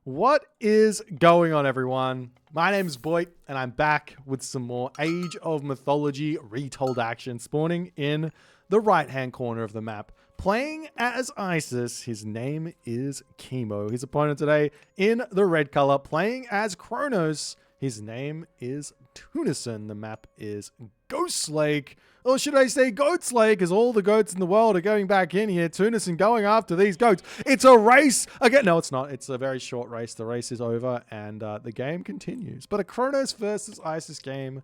What is going on, everyone? My name is Boit, and I'm back with some more Age of Mythology retold action, spawning in the right-hand corner of the map. Playing as Isis, his name is Kimo. His opponent today in the red color, playing as Kronos, his name is Tunison. The map is Ghost Lake. Or should I say Goats Lake, because all the goats in the world are going back in here. Tunison going after these goats. It's a race again. No, it's not. It's a very short race. The race is over and the game continues. But a Kronos versus Isis game,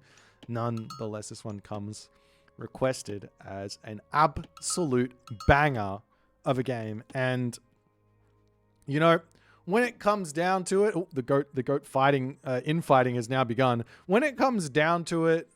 nonetheless, this one comes requested as an absolute banger of a game. And, you know, when it comes down to it, the goat fighting, infighting has now begun. When it comes down to it,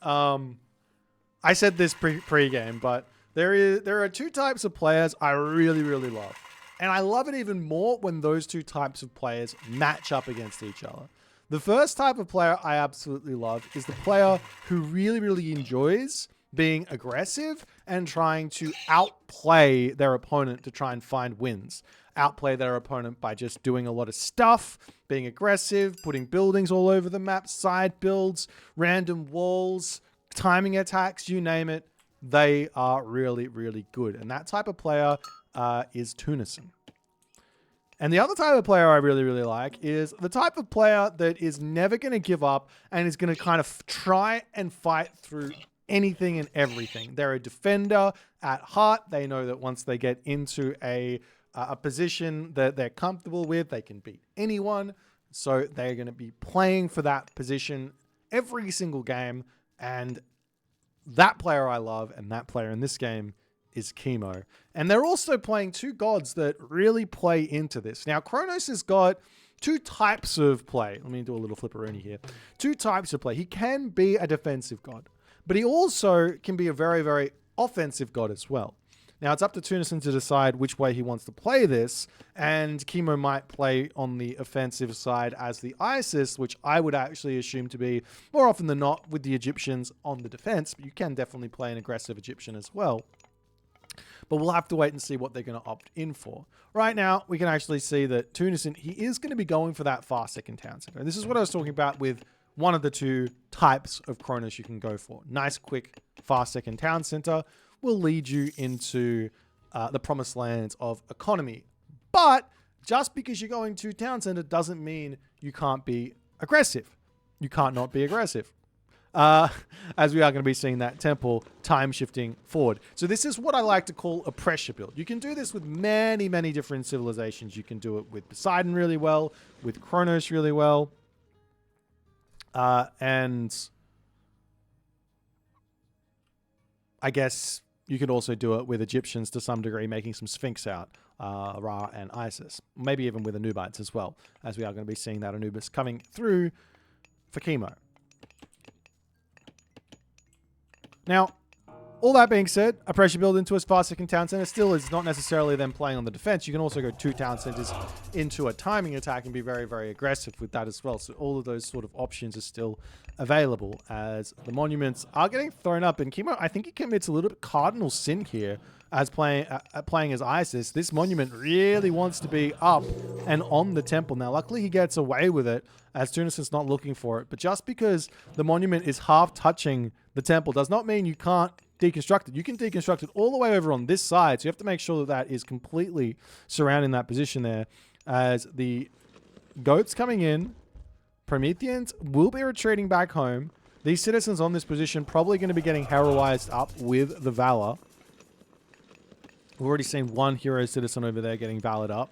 I said this pre-game, but there are two types of players I really, really love. And I love it even more when those two types of players match up against each other. The first type of player I absolutely love is the player who really, really enjoys being aggressive and trying to outplay their opponent to try and find wins. Outplay their opponent by just doing a lot of stuff, being aggressive, putting buildings all over the map, side builds, random walls, timing attacks, you name it. They are really, really good. And that type of player is Tunison. And the other type of player I really, really like is the type of player that is never going to give up and is going to kind of try and fight through anything and everything. They're a defender at heart. They know that once they get into a position that they're comfortable with, they can beat anyone. So they're going to be playing for that position every single game. And that player I love, and that player in this game is Kimo. And they're also playing two gods that really play into this. Now, Kronos has got two types of play. Let me do a little flipperoni here. Two types of play. He can be a defensive god, but he also can be a very, very offensive god as well. Now, it's up to Tunison to decide which way he wants to play this, and Kimo might play on the offensive side as the Isis, which I would actually assume to be more often than not with the Egyptians on the defense, but you can definitely play an aggressive Egyptian as well. But we'll have to wait and see what they're going to opt in for. Right now, we can actually see that Tunison, he is going to be going for that fast second town center. And this is what I was talking about with one of the two types of Kronos you can go for. Nice, quick, fast second town center will lead you into the promised lands of economy. But just because you're going to town center doesn't mean you can't be aggressive. You can't not be aggressive. As we are going to be seeing that temple time shifting forward. So this is what I like to call a pressure build. You can do this with many, many different civilizations. You can do it with Poseidon really well, with Kronos really well. And I guess you could also do it with Egyptians to some degree, making some Sphinx out, Ra and Isis. Maybe even with Anubites as well, as we are going to be seeing that Anubis coming through for Kimo. Now, all that being said, a pressure build into a fast second town center still is not necessarily them playing on the defense. You can also go two town centers into a timing attack and be very, very aggressive with that as well. So all of those sort of options are still available as the monuments are getting thrown up. And Kimo, I think he commits a little bit cardinal sin here as playing as Isis. This monument really wants to be up and on the temple. Now, luckily he gets away with it as Tunison's not looking for it. But just because the monument is half touching the temple does not mean you can't deconstruct it. You can deconstruct it all the way over on this side. So you have to make sure that that is completely surrounding that position there. As the goats coming in, Prometheans will be retreating back home. These citizens on this position probably going to be getting heroized up with the Valor. We've already seen one hero citizen over there getting Valored up.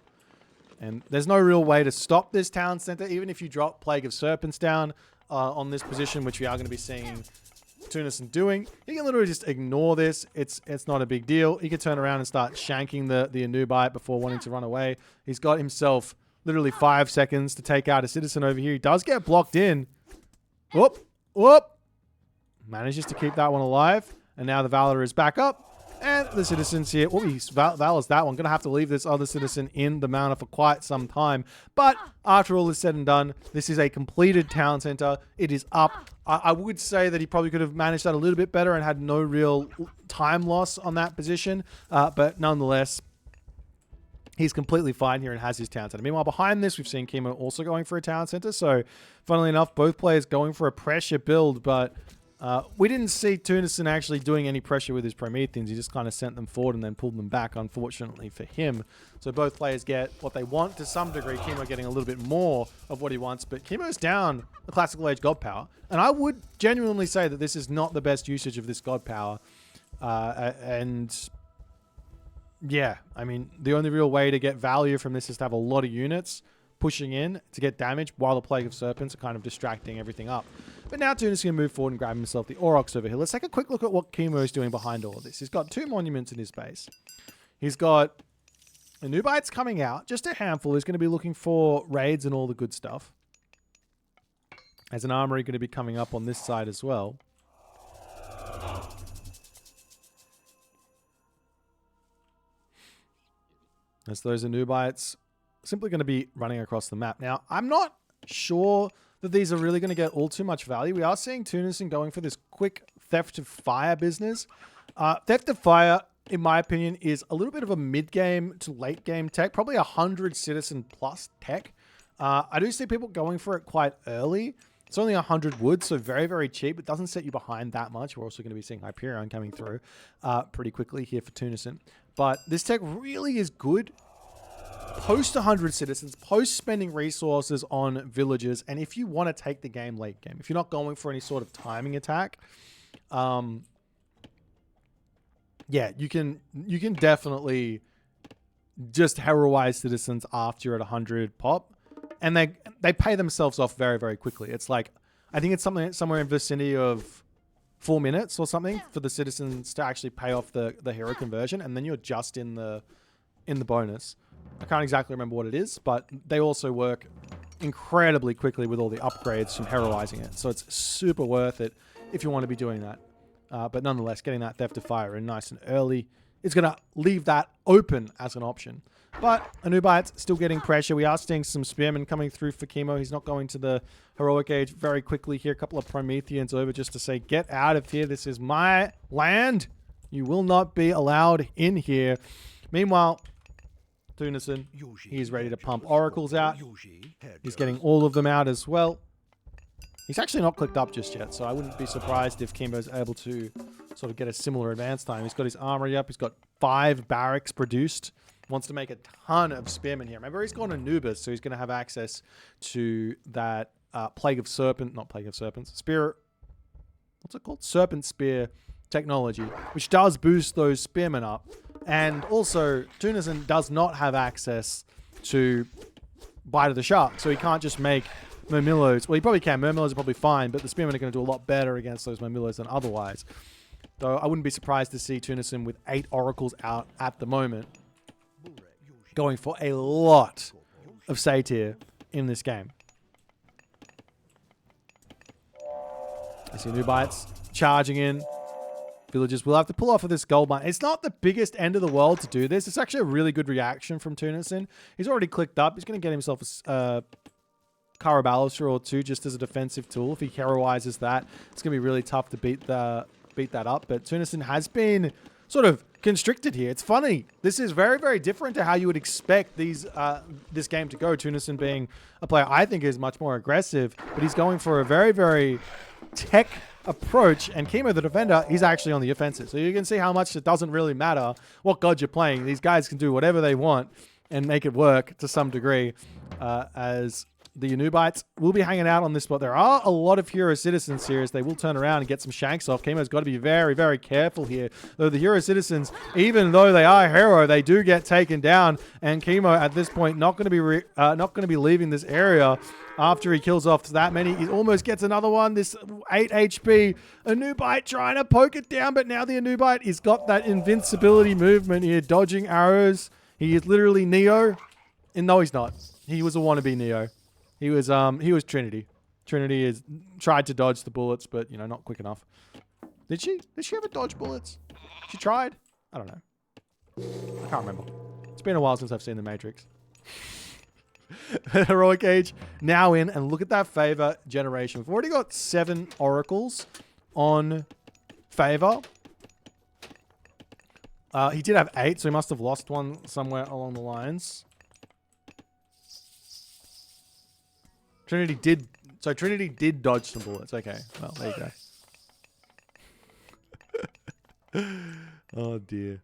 And there's no real way to stop this town center, even if you drop Plague of Serpents down on this position, which we are going to be seeing Tunison doing. He can literally just ignore this. It's not a big deal. He could turn around and start shanking the Anubite before wanting to run away. He's got himself literally 5 seconds to take out a citizen over here. He does get blocked in. Whoop, whoop. Manages to keep that one alive. And now the Valor is back up. And the citizens here, oh, he valors that one. Going to have to leave this other citizen in the manor for quite some time. But after all is said and done, this is a completed town center. It is up. I would say that he probably could have managed that a little bit better and had no real time loss on that position. But nonetheless, he's completely fine here and has his town center. Meanwhile, behind this, we've seen Kimo also going for a town center. So, funnily enough, both players going for a pressure build, but we didn't see Tunison actually doing any pressure with his Prometheans. He just kind of sent them forward and then pulled them back, unfortunately for him. So both players get what they want to some degree. Kimo getting a little bit more of what he wants, but Kimo's down the Classical Age God Power. And I would genuinely say that this is not the best usage of this God Power. And yeah, I mean, the only real way to get value from this is to have a lot of units pushing in to get damage while the Plague of Serpents are kind of distracting everything up. But now Tunus is going to move forward and grab himself the Aurochs over here. Let's take a quick look at what Kimo is doing behind all of this. He's got 2 monuments in his base. He's got Anubites coming out, just a handful. He's going to be looking for raids and all the good stuff. There's an armory going to be coming up on this side as well. As those Anubites simply going to be running across the map. Now, I'm not sure that these are really going to get all too much value. We are seeing Tunison going for this quick Theft of Fire business. Theft of Fire, in my opinion, is a little bit of a mid-game to late-game tech, probably 100 citizen plus tech. I do see people going for it quite early. It's only 100 wood, so very, very cheap. It doesn't set you behind that much. We're also going to be seeing Hyperion coming through pretty quickly here for Tunison. But this tech really is good post 100 citizens, post spending resources on villagers, and if you want to take the game late game, if you're not going for any sort of timing attack, yeah, you can definitely just heroize citizens after you're at 100 pop, and they pay themselves off very, very quickly. It's like, I think it's somewhere in vicinity of 4 minutes or something for the citizens to actually pay off the hero conversion, and then you're just in the bonus. I can't exactly remember what it is, but they also work incredibly quickly with all the upgrades from heroizing it. So it's super worth it if you want to be doing that. But nonetheless, getting that Theft of Fire in nice and early is going to leave that open as an option. But Anubites still getting pressure. We are seeing some Spearmen coming through for Kimo. He's not going to the Heroic Age very quickly here. A couple of Prometheans over just to say, get out of here. This is my land. You will not be allowed in here. Meanwhile, Tunison, he's ready to pump Oracles out. He's getting all of them out as well. He's actually not clicked up just yet, so I wouldn't be surprised if Kimbo's able to sort of get a similar advance time. He's got his armory up. He's got 5 barracks produced. Wants to make a ton of Spearmen here. Remember, he's gone Anubis, so he's going to have access to that Plague of Serpent, not Plague of Serpents, Spear, what's it called? Serpent Spear technology, which does boost those Spearmen up. And also, Tunison does not have access to Bite of the Shark, so he can't just make Murmillos. Well, he probably can. Murmillos are probably fine, but the Spearmen are going to do a lot better against those Murmillos than otherwise. Though I wouldn't be surprised to see Tunison with 8 Oracles out at the moment, going for a lot of Satyr in this game. I see Nubites charging in. Villagers will have to pull off of this gold mine. It's not the biggest end of the world to do this. It's actually a really good reaction from Tunison. He's already clicked up. He's going to get himself a Caraballister or 2 just as a defensive tool. If he heroizes that, it's going to be really tough to beat that up. But Tunison has been sort of constricted here. It's funny. This is very, very different to how you would expect this game to go. Tunison being a player I think is much more aggressive, but he's going for a very, very tech approach, and Kimo the defender, he's actually on the offensive. So you can see how much it doesn't really matter what god you're playing. These guys can do whatever they want and make it work to some degree, as the Anubites will be hanging out on this spot. There are a lot of hero citizens here as they will turn around and get some shanks off. Kimo's got to be very, very careful here. Though the hero citizens, even though they are hero, they do get taken down, and Kimo at this point not going to be leaving this area after he kills off that many. He almost gets another one. This 8 HP Anubite trying to poke it down, but now the Anubite has got that invincibility movement here, dodging arrows. He is literally Neo, and no, he's not. He was a wannabe Neo. He was Trinity. Trinity has tried to dodge the bullets, but not quick enough. Did she ever dodge bullets? She tried? I don't know. I can't remember. It's been a while since I've seen The Matrix. Heroic Age now in, and look at that favor generation. We've already got 7 oracles on favor. He did have 8, so he must have lost one somewhere along the lines. Trinity did dodge some bullets. Okay, well, there you go. Oh, dear.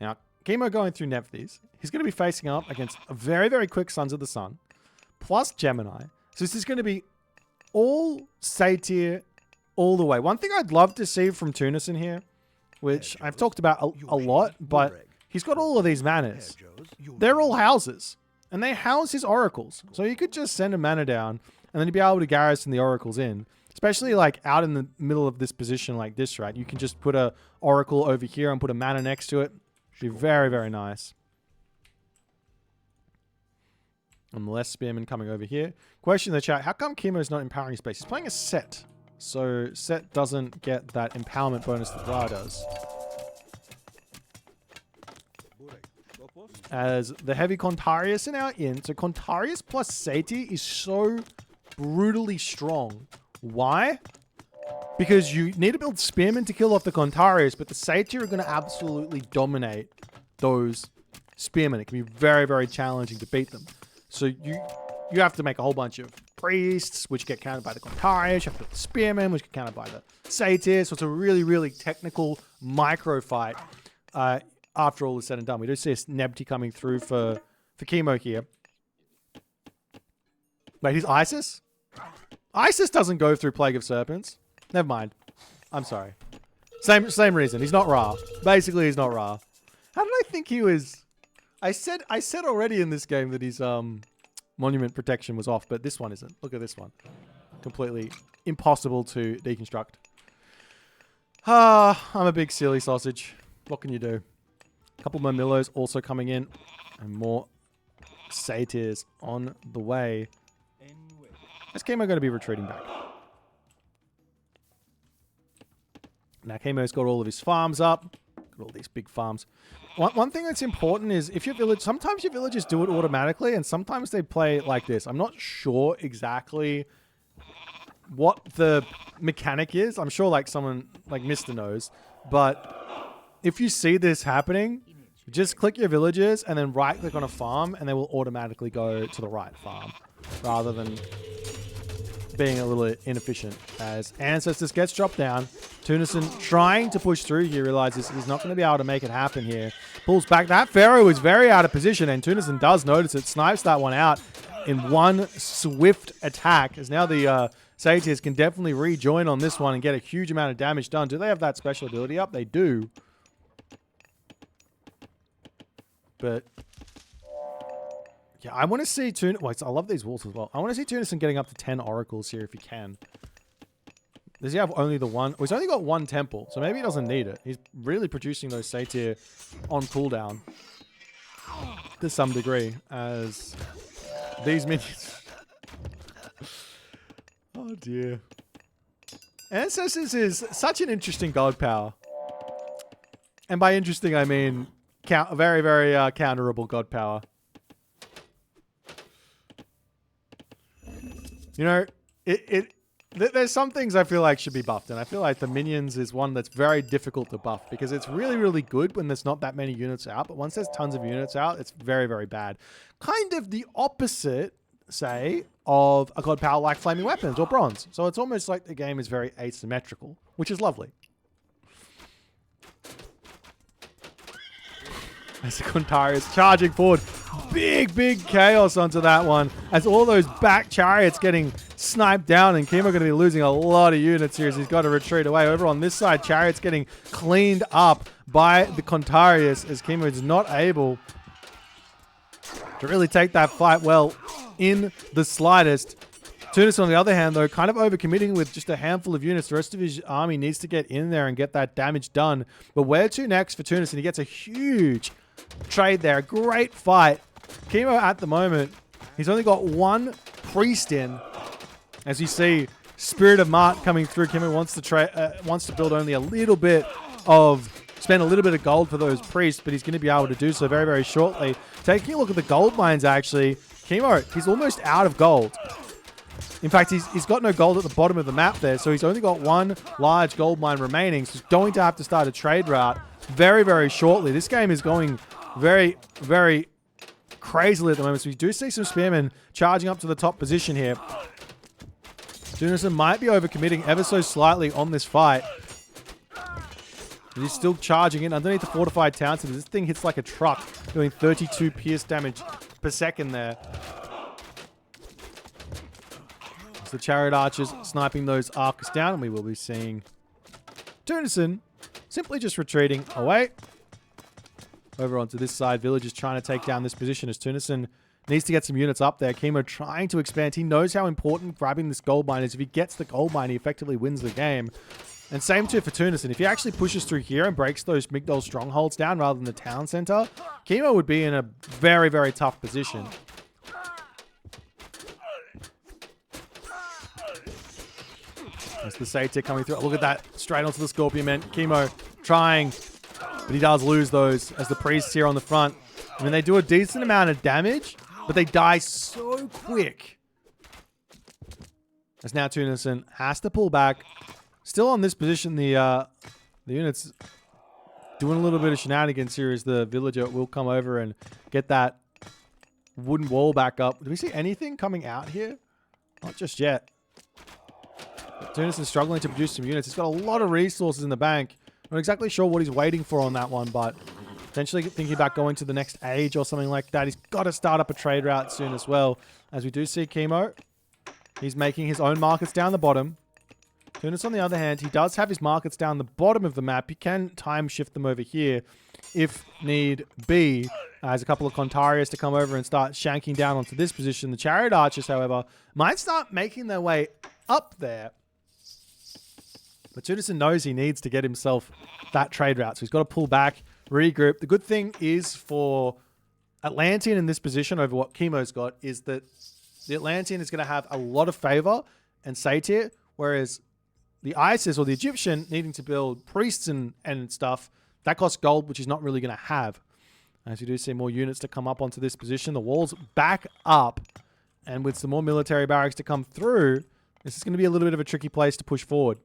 Now, Kimo going through Nephthys. He's going to be facing up against a very, very quick Sons of the Sun, plus Gemini. So this is going to be all Satyr all the way. One thing I'd love to see from Tunison here, which I've talked about a lot, but he's got all of these manas. They're all houses, and they house his oracles. So you could just send a mana down, and then you'd be able to garrison the oracles in. Especially like out in the middle of this position like this, right? You can just put a oracle over here and put a mana next to it. Be very, very nice. And less spearmen coming over here. Question in the chat, how come Kimo is not empowering space? He's playing a Set. So Set doesn't get that empowerment bonus that Ra does. As the heavy Contarius are now in. So Contarius plus Satyr is so brutally strong. Why? Because you need to build Spearmen to kill off the Contarius, but the Satyr are going to absolutely dominate those Spearmen. It can be very, very challenging to beat them. So you have to make a whole bunch of Priests, which get countered by the Contarius. You have to build Spearmen, which get countered by the Satyr. So it's a really, really technical micro fight after all is said and done. We do see a Nebty coming through for Kimo here. Wait, he's Isis? Isis doesn't go through Plague of Serpents. Never mind. I'm sorry. Same reason. He's not Ra. Basically, he's not Ra. How did I think he was? I said already in this game that his monument protection was off, but this one isn't. Look at this one. Completely impossible to deconstruct. I'm a big silly sausage. What can you do? A couple more Millos also coming in, and more Satyrs on the way. Is Kimo going to be retreating back? Now Kimo's got all of his farms up. Got all these big farms. One thing that's important is if your village... Sometimes your villagers do it automatically, and sometimes they play like this. I'm not sure exactly what the mechanic is. I'm sure like someone like Mr. knows. But if you see this happening, just click your villagers and then right-click on a farm, and they will automatically go to the right farm. Rather than being a little inefficient. As Ancestors gets dropped down, Tunison trying to push through here, realizes he's not going to be able to make it happen here. Pulls back. That Pharaoh is very out of position, and Tunison does notice it. Snipes that one out in one swift attack, as now the Satyrs can definitely rejoin on this one and get a huge amount of damage done. Do they have that special ability up? They do. But yeah, I want to see Tunison. I love these walls as well. I want to see Tunison getting up to 10 oracles here if he can. Does he have only the one? Well, he's only got one temple, so maybe he doesn't need it. He's really producing those Satyr on cooldown to some degree, as these minions... Oh dear. Ancestors is such an interesting god power. And by interesting, I mean very, very counterable god power. You know, there's some things I feel like should be buffed, and I feel like the minions is one that's very difficult to buff because it's really, really good when there's not that many units out, but once there's tons of units out, it's very, very bad. Kind of the opposite, say, of a god power like Flaming Weapons or Bronze. So it's almost like the game is very asymmetrical, which is lovely. As the Contarius charging forward. Big, big chaos onto that one. As all those back chariots getting sniped down, and Kimo going to be losing a lot of units here as he's got to retreat away. Over on this side, chariots getting cleaned up by the Contarius as Kimo is not able to really take that fight well in the slightest. Tunison, on the other hand, though, kind of overcommitting with just a handful of units. The rest of his army needs to get in there and get that damage done. But where to next for Tunison? He gets a huge trade there. A great fight. Kimo at the moment, he's only got one priest in. As you see, Spirit of Mart coming through. Kimo wants to build only a little bit of spend a little bit of gold for those priests, but he's going to be able to do so very, very shortly. Taking a look at the gold mines, actually, Kimo, he's almost out of gold. In fact, he's got no gold at the bottom of the map there, so he's only got one large gold mine remaining, so he's going to have to start a trade route very, very shortly. This game is going very, very crazily at the moment, so we do see some spearmen charging up to the top position here. Tunison might be overcommitting ever so slightly on this fight. But he's still charging in underneath the fortified town, so this thing hits like a truck, doing 32 pierce damage per second there. The chariot archers sniping those archers down, and we will be seeing Tunison simply just retreating away. Over onto this side, Village is trying to take down this position as Tunison needs to get some units up there. Kimo trying to expand. He knows how important grabbing this gold mine is. If he gets the gold mine, he effectively wins the game. And same too for Tunison. If he actually pushes through here and breaks those Migdol strongholds down rather than the town center, Kimo would be in a very, very tough position. There's the Satyr coming through. Look at that. Straight onto the Scorpion Men. Kimo trying, but he does lose those as the priests here on the front. I mean, they do a decent amount of damage, but they die so quick. As now Tunison has to pull back. Still on this position, the unit's doing a little bit of shenanigans here as the villager will come over and get that wooden wall back up. Do we see anything coming out here? Not just yet. Tunison's struggling to produce some units. He's got a lot of resources in the bank. Not exactly sure what he's waiting for on that one, but potentially thinking about going to the next age or something like that. He's got to start up a trade route soon as well. As we do see Kimo, he's making his own markets down the bottom. Tunis, on the other hand, he does have his markets down the bottom of the map. He can time shift them over here if need be. Has a couple of Contarius to come over and start shanking down onto this position. The Chariot Archers, however, might start making their way up there. But Tunison knows he needs to get himself that trade route. So he's got to pull back, regroup. The good thing is for Atlantean in this position over what Kimo's got is that the Atlantean is going to have a lot of favor and Satyr, whereas the Isis or the Egyptian needing to build priests and stuff, that costs gold, which he's not really going to have. As you do see more units to come up onto this position, the walls back up. And with some more military barracks to come through, this is going to be a little bit of a tricky place to push forward.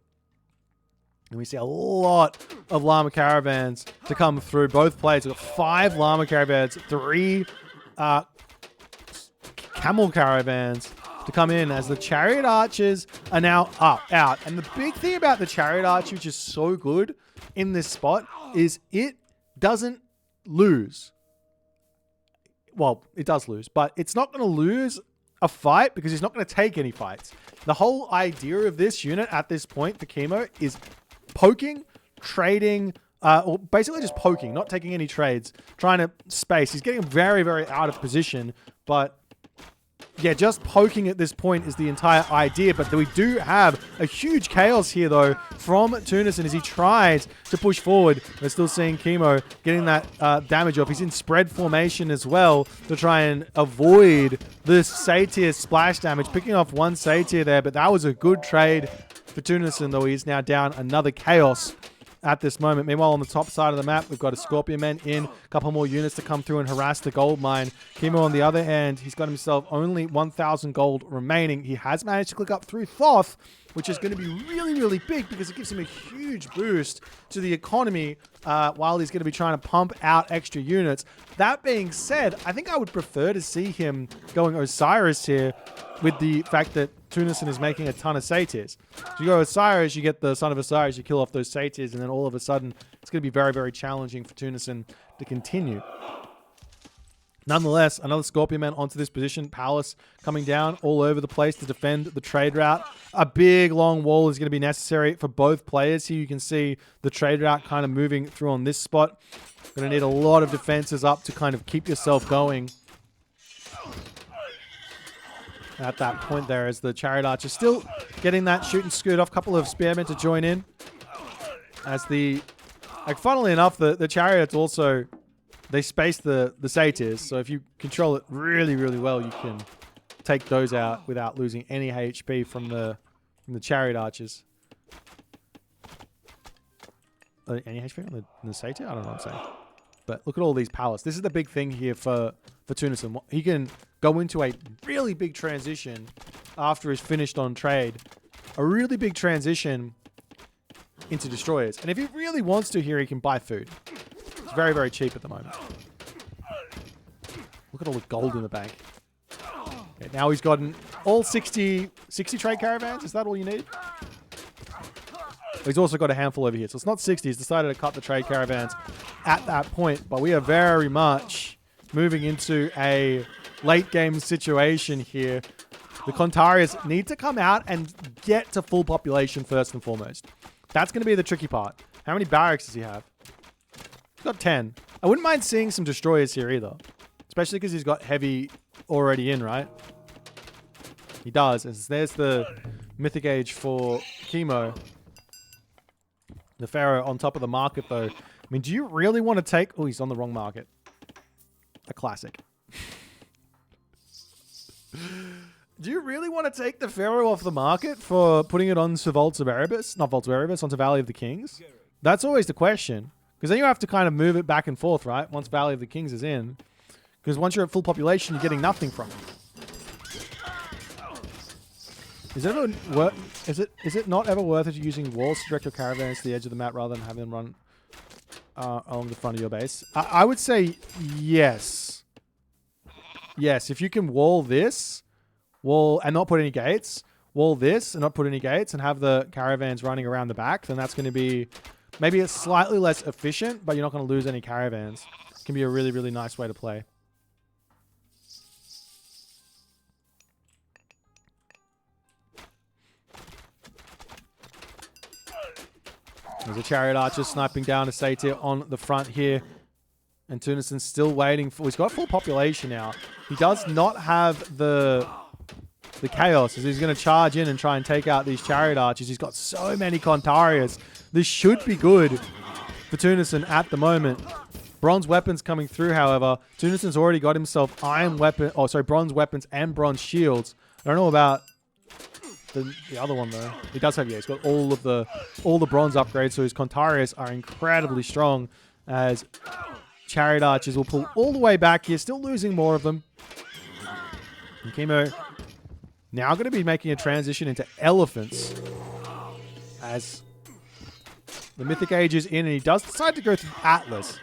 And we see a lot of llama caravans to come through both plays. We've got 5 llama caravans, 3 camel caravans to come in as the chariot archers are now out. And the big thing about the chariot archer, which is so good in this spot, is it doesn't lose. Well, it does lose, but it's not going to lose a fight because he's not going to take any fights. The whole idea of this unit at this point for Kimo is poking, trading, or basically just poking, not taking any trades, trying to space. He's getting very, very out of position, but yeah, just poking at this point is the entire idea. But we do have a huge chaos here, though, from Tunison as he tries to push forward. We're still seeing Kimo getting that damage off. He's in spread formation as well to try and avoid this Satyr splash damage, picking off one Satyr there, but that was a good trade for Tunison, though he's now down another chaos at this moment. Meanwhile, on the top side of the map, we've got a Scorpion Men in, a couple more units to come through and harass the gold mine. Kimo, on the other hand, he's got himself only 1,000 gold remaining. He has managed to click up through Thoth, which is going to be really, really big because it gives him a huge boost to the economy while he's going to be trying to pump out extra units. That being said, I think I would prefer to see him going Osiris here with the fact that Tunison is making a ton of Satyrs. So you go Osiris, you get the Son of Osiris, you kill off those Satyrs, and then all of a sudden, it's going to be very, very challenging for Tunison to continue. Nonetheless, another Scorpion Man onto this position. Palace coming down all over the place to defend the trade route. A big, long wall is going to be necessary for both players. Here you can see the trade route kind of moving through on this spot. Going to need a lot of defenses up to kind of keep yourself going. At that point there, as the Chariot Archer still getting that shoot and scoot off. Couple of Spearmen to join in. As the... Like, funnily enough, the Chariots also... They space the Satyrs, so if you control it really, really well, you can take those out without losing any HP from the Chariot Archers. any HP on the Satyr? I don't know what I'm saying. But look at all these palace. This is the big thing here for Tunison. He can go into a really big transition after he's finished on trade. A really big transition into destroyers. And if he really wants to here, he can buy food. It's very, very cheap at the moment. Look at all the gold in the bank. Okay, now he's gotten all 60 trade caravans. Is that all you need? He's also got a handful over here. So it's not 60. He's decided to cut the trade caravans at that point. But we are very much moving into a late game situation here. The Kontarius need to come out and get to full population first and foremost. That's going to be the tricky part. How many barracks does he have? He's got 10. I wouldn't mind seeing some destroyers here either. Especially because he's got heavy already in, right? He does. There's the mythic age for Kimo. The Pharaoh on top of the market, though. I mean, do you really want to take... Oh, he's on the wrong market. A classic. Do you really want to take the Pharaoh off the market for putting it on Vaults of Erebus? Not Vaults of Erebus, onto Valley of the Kings? That's always the question. Because then you have to kind of move it back and forth, right? Once Valley of the Kings is in. Because once you're at full population, you're getting nothing from it. Is it not ever worth it using walls to direct your caravans to the edge of the map rather than having them run along the front of your base? I would say yes. Yes, if you can wall this, and not put any gates, wall this and not put any gates, and have the caravans running around the back, then that's going to be maybe it's slightly less efficient, but you're not going to lose any caravans. It can be a really, really nice way to play. There's a chariot archer sniping down a Satyr on the front here. And Tunison's still waiting for... He's got full population now. He does not have the chaos, as he's going to charge in and try and take out these chariot archers. He's got so many Kontarius. This should be good for Tunison at the moment. Bronze weapons coming through, however. Tunison's already got himself bronze weapons and bronze shields. I don't know about... The other one though, he does have, yeah, he's got all the bronze upgrades, so his Kontarius are incredibly strong as chariot archers will pull all the way back here, still losing more of them. And Kimo now going to be making a transition into elephants as the mythic age is in, and he does decide to go through Atlas.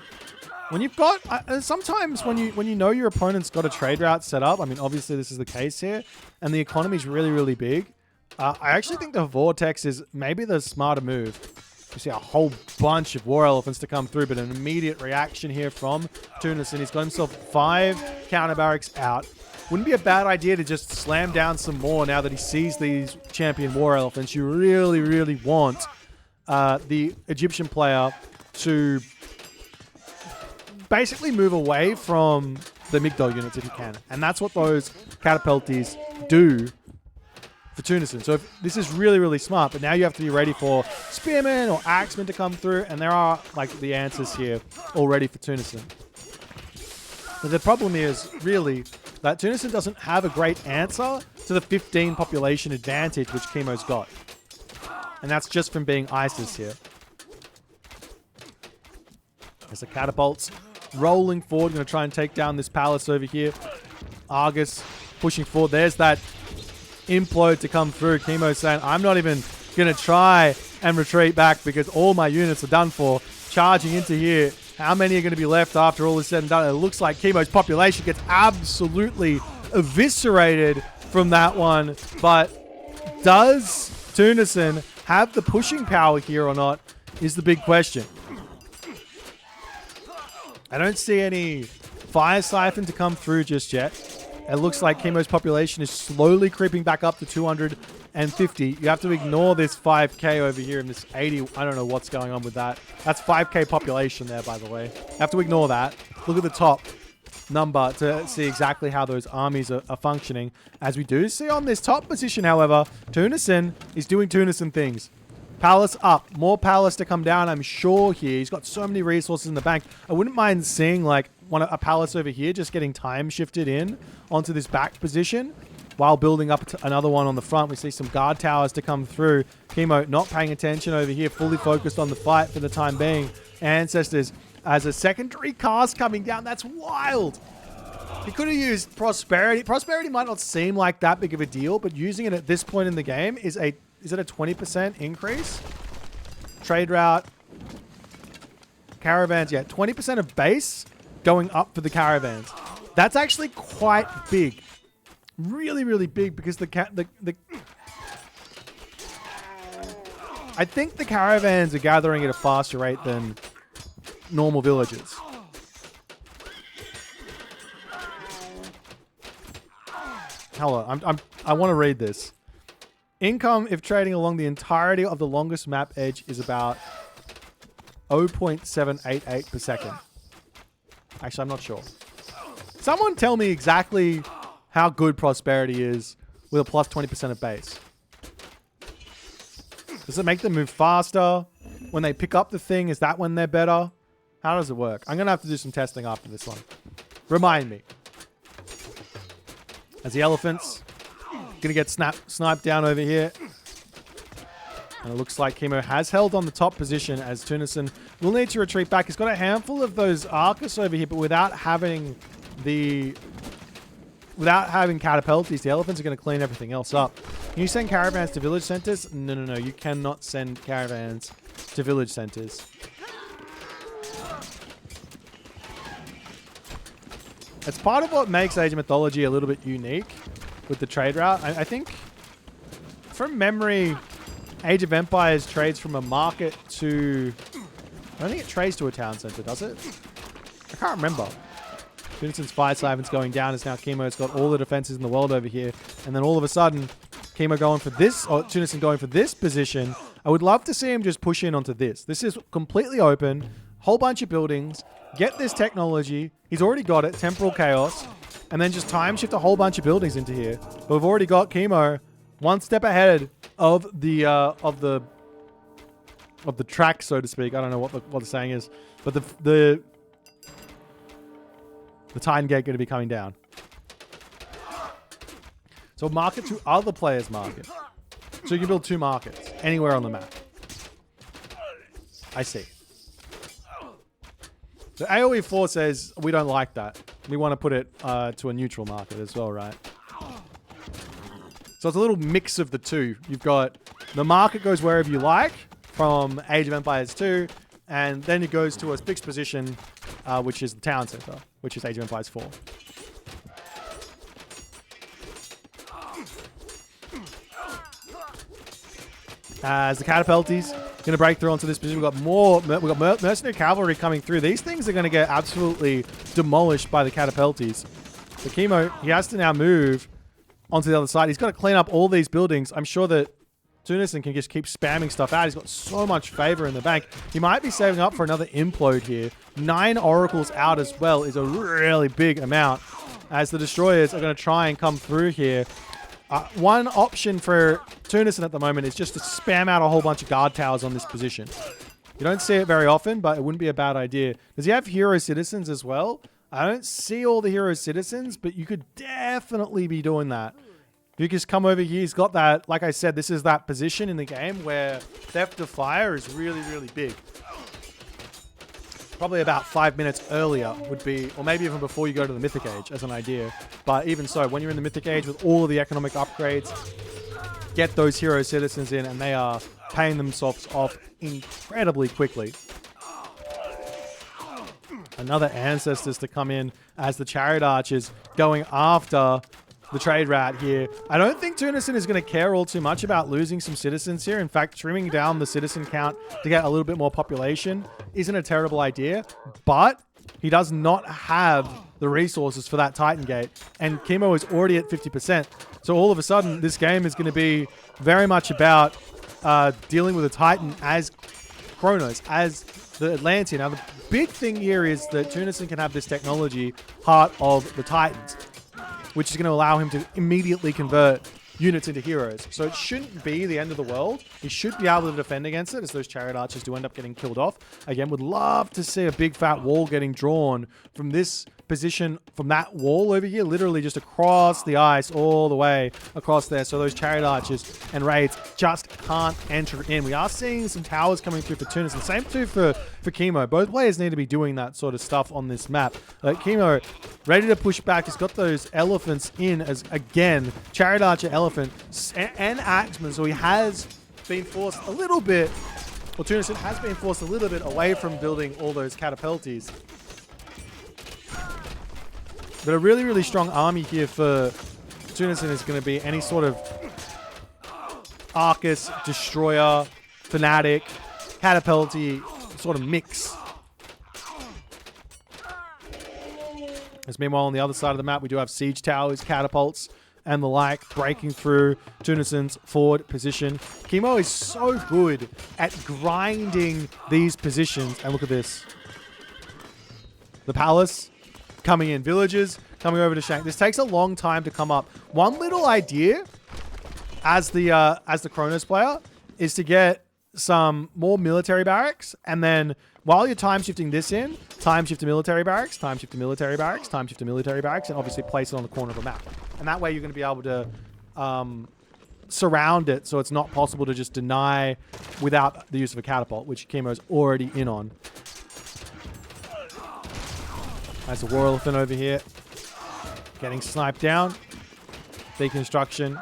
When you've got sometimes when you know your opponent's got a trade route set up, I mean obviously this is the case here, and the economy's really, really big. I actually think the Vortex is maybe the smarter move. You see a whole bunch of War Elephants to come through, but an immediate reaction here from Tunison. He's got himself 5 counter barracks out. Wouldn't be a bad idea to just slam down some more now that he sees these champion War Elephants. You really, really want the Egyptian player to basically move away from the Migdol units if you can. And that's what those catapulties do for Tunison. So this is really, really smart, but now you have to be ready for spearmen or axemen to come through, and there are like the answers here already for Tunison. But the problem is really that Tunison doesn't have a great answer to the 15 population advantage which Kimo's got. And that's just from being ISIS here. There's the catapults rolling forward, going to try and take down this palace over here. Argus pushing forward. There's that implode to come through. Kimo saying, I'm not even going to try and retreat back because all my units are done for. Charging into here. How many are going to be left after all is said and done? It looks like Kimo's population gets absolutely eviscerated from that one. But does Tunison have the pushing power here or not is the big question. I don't see any fire siphon to come through just yet. It looks like Kimo's population is slowly creeping back up to 250. You have to ignore this 5k over here and this 80. I don't know what's going on with that. That's 5k population there, by the way. You have to ignore that. Look at the top number to see exactly how those armies are functioning. As we do see on this top position, however, Tunison is doing Tunison things. Palace up. More palace to come down, I'm sure, here. He's got so many resources in the bank. I wouldn't mind seeing like a palace over here just getting time shifted in onto this back position. while building up to another one on the front. We see some guard towers to come through. Kimo not paying attention over here, fully focused on the fight for the time being. Ancestors as a secondary cast coming down. That's wild. He could have used Prosperity. Prosperity might not seem like that big of a deal, but using it at this point in the game is it a 20% increase? Trade route. Caravans, yeah, 20% of base going up for the caravans. That's actually quite big. Really, really big because I think the caravans are gathering at a faster rate than normal villagers. Hold on, I want to read this. Income if trading along the entirety of the longest map edge is about 0.788 per second. Actually, I'm not sure. Someone tell me exactly how good Prosperity is with a plus 20% of base. Does it make them move faster? When they pick up the thing, is that when they're better? How does it work? I'm going to have to do some testing after this one. Remind me. As the elephants going to get sniped down over here. And it looks like Kimo has held on the top position as Tunison will need to retreat back. He's got a handful of those Arcus over here, but without having catapulties, the elephants are going to clean everything else up. Can you send caravans to village centers? No. You cannot send caravans to village centers. It's part of what makes Age of Mythology a little bit unique with the trade route. I think, from memory, Age of Empires trades from a market to... I don't think it trades to a town center, does it? I can't remember. Tunison's Fire Siphon's going down as now Kimo's got all the defenses in the world over here. And then all of a sudden, Kimo going for this, or Tunison going for this position. I would love to see him just push in onto this. This is completely open. Whole bunch of buildings. Get this technology. He's already got it. Temporal Chaos. And then just time shift a whole bunch of buildings into here. But we've already got Kimo one step ahead of the track, so to speak. I don't know what the saying is. But the Titan Gate going to be coming down. So market to other players' market. So you can build 2 markets anywhere on the map. I see. The AoE 4 says we don't like that. We want to put it to a neutral market as well, right? So it's a little mix of the two. You've got the market goes wherever you like from Age of Empires 2, and then it goes to a fixed position, which is the town center, which is Age of Empires 4. As the catapulties going to break through onto this position, we've got mercenary cavalry coming through. These things are going to get absolutely demolished by the catapulties. So Kimo, he has to now move onto the other side. He's got to clean up all these buildings. I'm sure that Tunison can just keep spamming stuff out. He's got so much favor in the bank. He might be saving up for another implode here. 9 oracles out as well is a really big amount, as the destroyers are going to try and come through here. One option for Tunison at the moment is just to spam out a whole bunch of guard towers on this position. You don't see it very often, but it wouldn't be a bad idea. Does he have hero citizens as well? I don't see all the hero citizens, but you could definitely be doing that. You just come over here. He's got that, like I said, this is that position in the game where Theft of Fire is really, really big. Probably about 5 minutes earlier would be, or maybe even before you go to the Mythic Age as an idea. But even so, when you're in the Mythic Age with all of the economic upgrades, get those hero citizens in and they are paying themselves off incredibly quickly. Another Ancestors to come in as the Chariot Archers going after the trade rat here. I don't think Tunison is going to care all too much about losing some citizens here. In fact, trimming down the citizen count to get a little bit more population isn't a terrible idea, but he does not have the resources for that Titan Gate, and Kimo is already at 50%. So all of a sudden, this game is going to be very much about dealing with a Titan as Kronos, as the Atlantean. Now, the big thing here is that Tunison can have this technology, Heart of the Titans, which is going to allow him to immediately convert units into heroes. So it shouldn't be the end of the world. He should be able to defend against it, as those Chariot Archers do end up getting killed off. Again, would love to see a big fat wall getting drawn from this position from that wall over here, literally just across the ice, all the way across there. So those chariot archers and raids just can't enter in. We are seeing some towers coming through for Tunison. Same too for Kimo. Both players need to be doing that sort of stuff on this map. Kimo ready to push back. He's got those elephants in as, again, chariot archer, elephant, and axeman. So he has been forced a little bit, well, Tunison has been forced a little bit away from building all those catapulties. But a really, really strong army here for Tunison is going to be any sort of Arcus, Destroyer, Fanatic, Catapulty sort of mix. As meanwhile, on the other side of the map, we do have siege towers, catapults, and the like breaking through Tunison's forward position. Kimo is so good at grinding these positions. And look at this. The palace coming in, villagers coming over to shank. This takes a long time to come up. One little idea as the Kronos player is to get some more military barracks, and then while you're time shifting this in, time shift to military barracks, time shift to military barracks, time shift to military barracks, and obviously place it on the corner of a map. And that way you're going to be able to surround it so it's not possible to just deny without the use of a catapult, which Kimo's already in on. That's a war elephant over here. Getting sniped down. Deconstruction.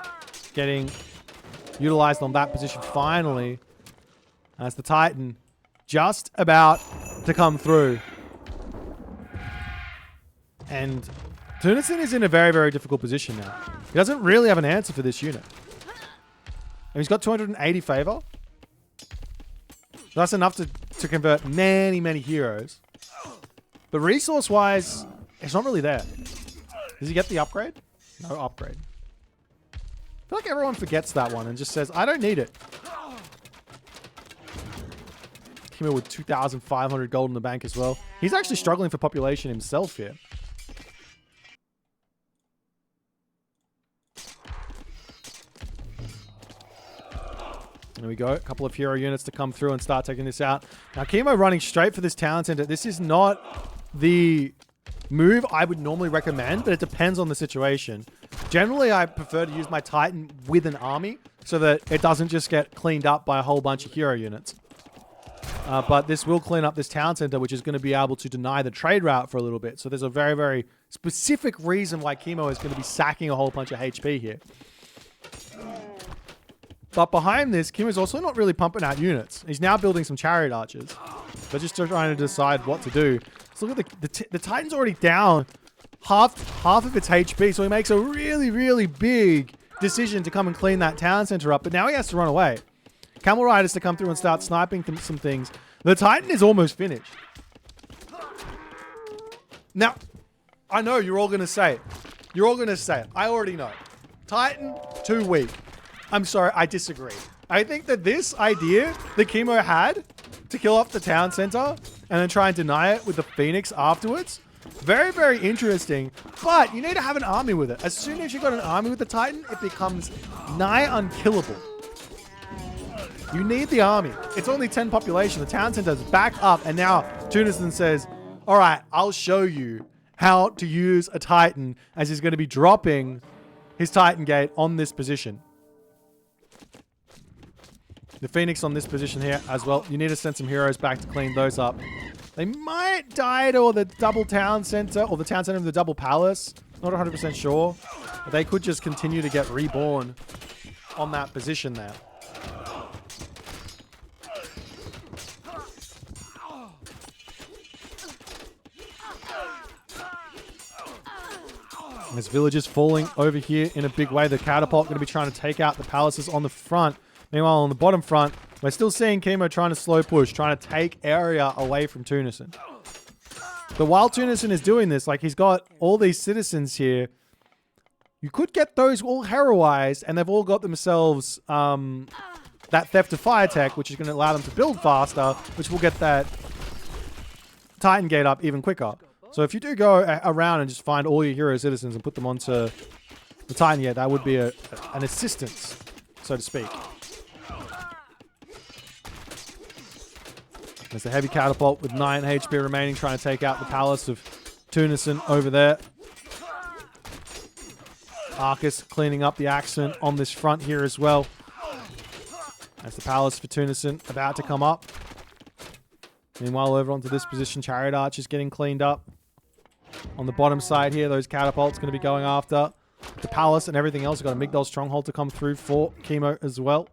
Getting utilized on that position finally. As the Titan just about to come through. And Tunison is in a very, very difficult position now. He doesn't really have an answer for this unit. And he's got 280 favor. That's enough to convert many, many heroes. But resource-wise, it's not really there. Does he get the upgrade? No upgrade. I feel like everyone forgets that one and just says, I don't need it. Kimo with 2,500 gold in the bank as well. He's actually struggling for population himself here. There we go. A couple of hero units to come through and start taking this out. Now, Kimo running straight for this town center. This is not the move I would normally recommend, but it depends on the situation. Generally, I prefer to use my Titan with an army so that it doesn't just get cleaned up by a whole bunch of hero units. But this will clean up this town center, which is going to be able to deny the trade route for a little bit. So there's a very, very specific reason why Kimo is going to be sacking a whole bunch of HP here. But behind this, Kimo's also not really pumping out units. He's now building some chariot archers. They're just trying to decide what to do. So look at the Titan's already down half of its HP, so he makes a really, really big decision to come and clean that town center up. But now he has to run away. Camel Riders to come through and start sniping some things. The Titan is almost finished. Now, I know you're all going to say it. You're all going to say it. I already know. Titan, too weak. I'm sorry, I disagree. I think that this idea that Kimo had to kill off the town center and then try and deny it with the Phoenix afterwards, very, very interesting. But you need to have an army with it. As soon as you've got an army with the Titan, it becomes nigh unkillable. You need the army. It's only 10 population. The town center's back up, and now Tunison says, all right, I'll show you how to use a Titan, as he's going to be dropping his Titan gate on this position. The Phoenix on this position here as well. You need to send some heroes back to clean those up. They might die to the double town center or the town center of the double palace. Not 100% sure. But they could just continue to get reborn on that position there. There's villagers falling over here in a big way. The catapult going to be trying to take out the palaces on the front. Meanwhile, on the bottom front, we're still seeing Kimo trying to slow push, trying to take area away from Tunison. But while Tunison is doing this, like, he's got all these citizens here. You could get those all heroized, and they've all got themselves that theft of fire tech, which is going to allow them to build faster, which will get that Titan gate up even quicker. So if you do go around and just find all your hero citizens and put them onto the Titan gate, that would be an assistance, so to speak. There's the heavy catapult with 9 HP remaining, trying to take out the palace of Tunison over there. Arcus cleaning up the accident on this front here as well. As the palace for Tunison about to come up. Meanwhile, over onto this position, Chariot Arch is getting cleaned up. On the bottom side here, those catapults going to be going after the palace and everything else. We've got a Migdol stronghold to come through for Kimo as well.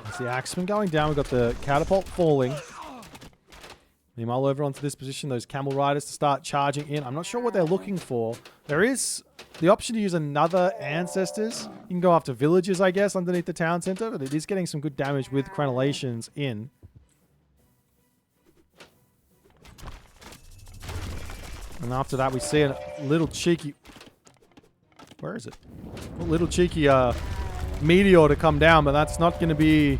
As the axeman going down, we've got the catapult falling. Meanwhile, over onto this position, those camel riders to start charging in. I'm not sure what they're looking for. There is the option to use another ancestors. You can go after villages, I guess, underneath the town center, but it is getting some good damage with crenellations in. And after that, we see a little cheeky... Where is it? A little cheeky meteor to come down, but that's not going to be...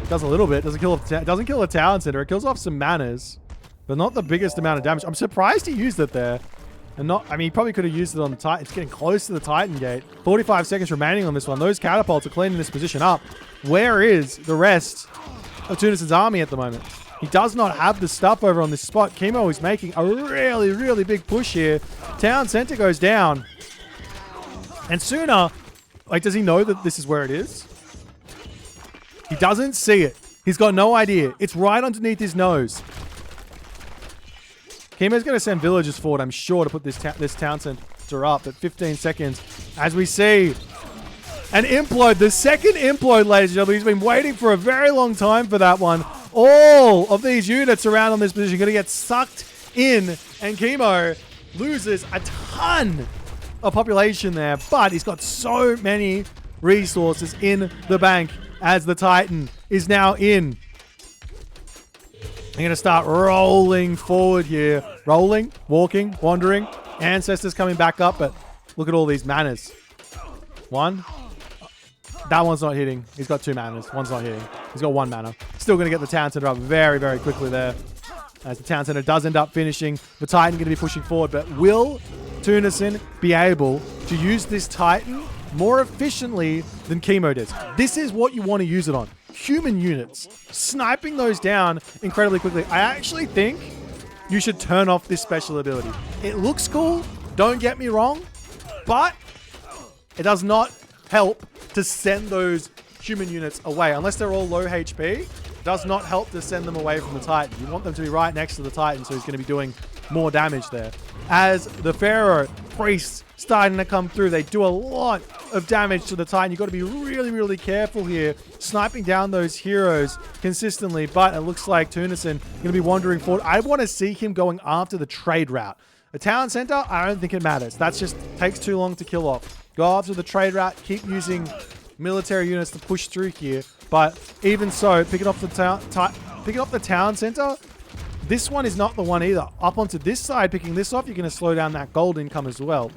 It does a little bit. Doesn't kill the town center. It kills off some manners, but not the biggest amount of damage. I'm surprised he used it there. And not, I mean, he probably could have used it on the Titan. It's getting close to the Titan gate. 45 seconds remaining on this one. Those catapults are cleaning this position up. Where is the rest of Tunison's army at the moment? He does not have the stuff over on this spot. Kimo is making a really, really big push here. Town center goes down. And sooner, like, does he know that this is where it is? He doesn't see it. He's got no idea. It's right underneath his nose. Kimo's going to send villagers forward, I'm sure, to put this town center up at 15 seconds. As we see an implode, the second implode, ladies and gentlemen. He's been waiting for a very long time for that one. All of these units around on this position are going to get sucked in, and Kimo loses a ton of population there, but he's got so many resources in the bank as the Titan is now in. I'm going to start rolling forward here. Rolling, walking, wandering. Ancestors coming back up, but look at all these manners. One. That one's not hitting. He's got 2 manners. One's not hitting. He's got 1 mana. Still going to get the town center up very, very quickly there. As the town center does end up finishing. The Titan going to be pushing forward, but will Tunison be able to use this Titan more efficiently than Kimo does? This is what you want to use it on. Human units. Sniping those down incredibly quickly. I actually think you should turn off this special ability. It looks cool, don't get me wrong, but it does not help to send those human units away. Unless they're all low HP, it does not help to send them away from the Titan. You want them to be right next to the Titan, so he's going to be doing more damage there. As the Pharaoh priests starting to come through, they do a lot of damage to the Titan. You've got to be really, really careful here, sniping down those heroes consistently, but it looks like Tunison going to be wandering forward. I want to see him going after the trade route. The town center, I don't think it matters. That just takes too long to kill off. Go after the trade route, keep using military units to push through here, but even so, picking up the town center, this one is not the one either. Up onto this side, picking this off, you're going to slow down that gold income as well.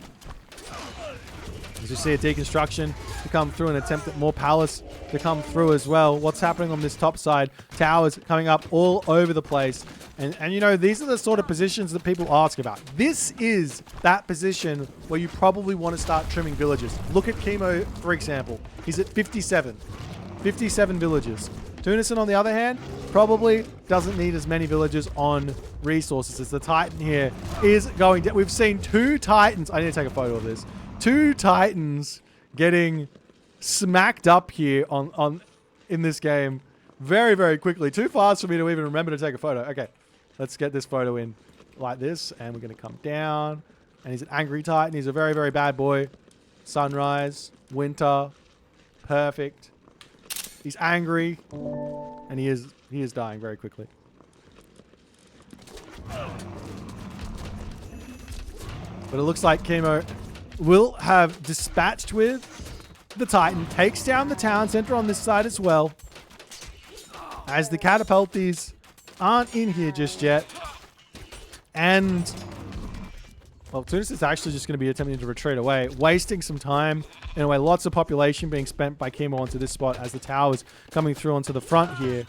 As you see a deconstruction to come through, an attempt at more palace to come through as well. What's happening on this top side? Towers coming up all over the place. And you know, these are the sort of positions that people ask about. This is that position where you probably want to start trimming villages. Look at Kimo, for example. He's at 57. 57 villages. Tunison, on the other hand, probably doesn't need as many villages on resources as the Titan here is going down. We've seen 2 Titans. I need to take a photo of this. 2 Titans getting smacked up here in this game very, very quickly. Too fast for me to even remember to take a photo. Okay, let's get this photo in like this, and we're going to come down. And he's an angry Titan. He's a very, very bad boy. Sunrise, winter, perfect. He's angry, and he is dying very quickly. But it looks like Kimo will have dispatched with the Titan, takes down the town center on this side as well. As the catapulties aren't in here just yet. And, well, Tunis is actually just going to be attempting to retreat away, wasting some time. In a way, lots of population being spent by Kimo onto this spot as the towers coming through onto the front here.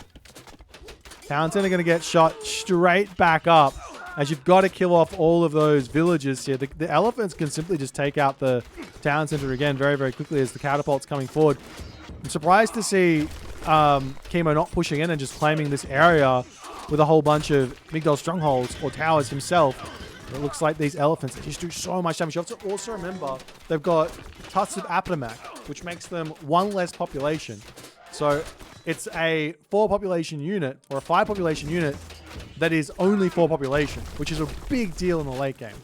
Town center going to get shot straight back up as you've got to kill off all of those villagers here. The elephants can simply just take out the town center again very, very quickly as the catapult's coming forward. I'm surprised to see Kimo not pushing in and just claiming this area with a whole bunch of Migdol strongholds or towers himself. It looks like these elephants, they just do so much damage. You have to also remember they've got Tuts of Apamak, which makes them 1 less population. So it's a 4 population unit or a 5 population unit that is only 4 population, which is a big deal in the late game.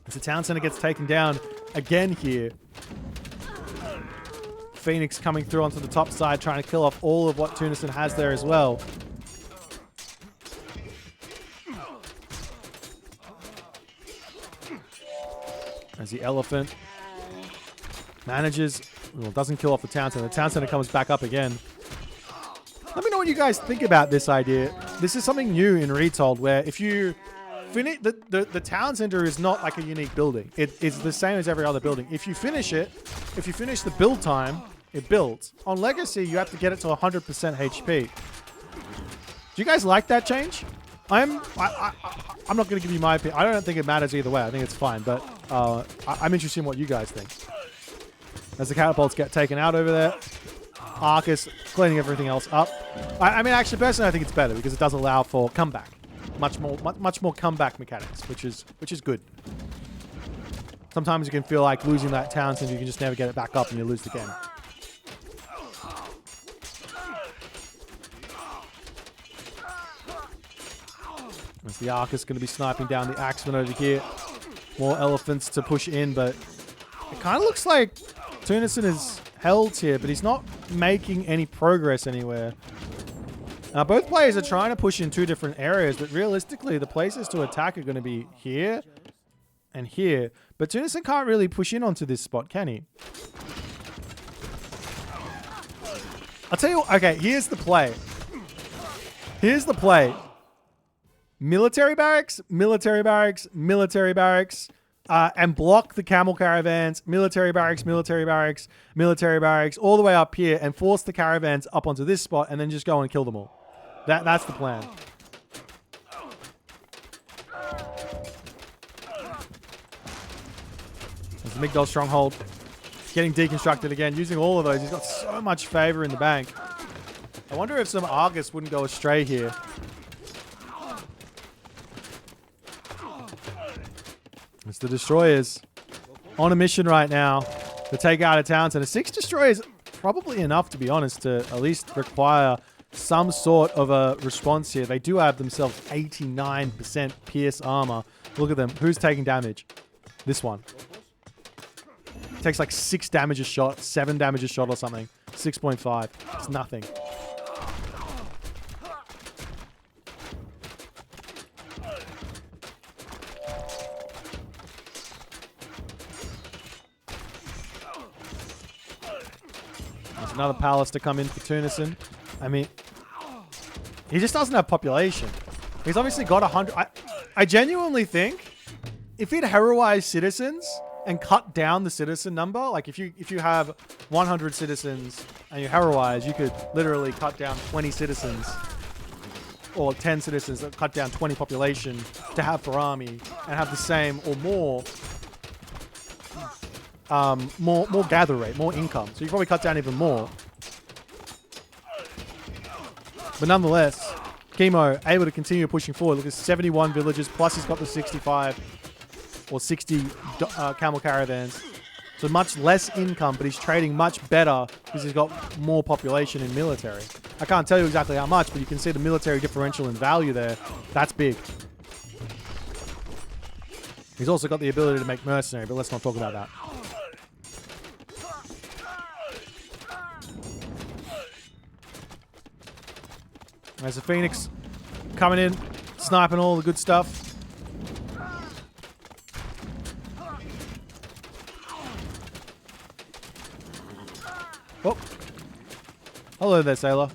As the town center gets taken down again here, Phoenix coming through onto the top side, trying to kill off all of what Tunison has there as well. As the elephant manages, well, doesn't kill off the town center. The town center comes back up again. Let me know what you guys think about this idea. This is something new in Retold, where if you finish the town center is not like a unique building. It's the same as every other building. If you finish it, if you finish the build time, it builds. On Legacy, you have to get it to 100% HP. Do you guys like that change? I'm not going to give you my opinion. I don't think it matters either way. I think it's fine, but I'm interested in what you guys think. As the catapults get taken out over there, Arcus cleaning everything else up. I mean, actually, personally, I think it's better because it does allow for comeback, much more comeback mechanics, which is good. Sometimes you can feel like losing that town since you can just never get it back up and you lose the game. As the Arcus going to be sniping down the Axeman over here. More elephants to push in, but it kind of looks like Tunison is held here, but he's not making any progress anywhere. Now, both players are trying to push in 2 different areas, but realistically, the places to attack are going to be here and here. But Tunison can't really push in onto this spot, can he? I'll tell you what, okay, here's the play. Here's the play. Military barracks, military barracks, military barracks, and block the camel caravans, military barracks, military barracks, military barracks, all the way up here, and force the caravans up onto this spot, and then just go and kill them all. That's the plan. There's the Migdol stronghold getting deconstructed again, using all of those. He's got so much favor in the bank. I wonder if some Argus wouldn't go astray here. It's the destroyers on a mission right now to take out a town center. 6 destroyers, probably enough, to be honest, to at least require some sort of a response here. They do have themselves 89% pierce armor. Look at them. Who's taking damage? This one. Takes like 6 damage a shot, 7 damage a shot or something. 6.5. It's nothing. Another palace to come in for Tunison. I mean, he just doesn't have population. He's obviously got 100. I genuinely think if he'd heroize citizens and cut down the citizen number, like if you have 100 citizens and you heroize, you could literally cut down 20 citizens or 10 citizens that cut down 20 population to have for army and have the same or more gather rate, more income. So you probably cut down even more. But nonetheless, Kimo able to continue pushing forward. Look at 71 villages, plus he's got the 65 or 60 camel caravans. So much less income, but he's trading much better because he's got more population in military. I can't tell you exactly how much, but you can see the military differential in value there. That's big. He's also got the ability to make mercenary, but let's not talk about that. There's a Phoenix coming in, sniping all the good stuff. Oh. Hello there, sailor.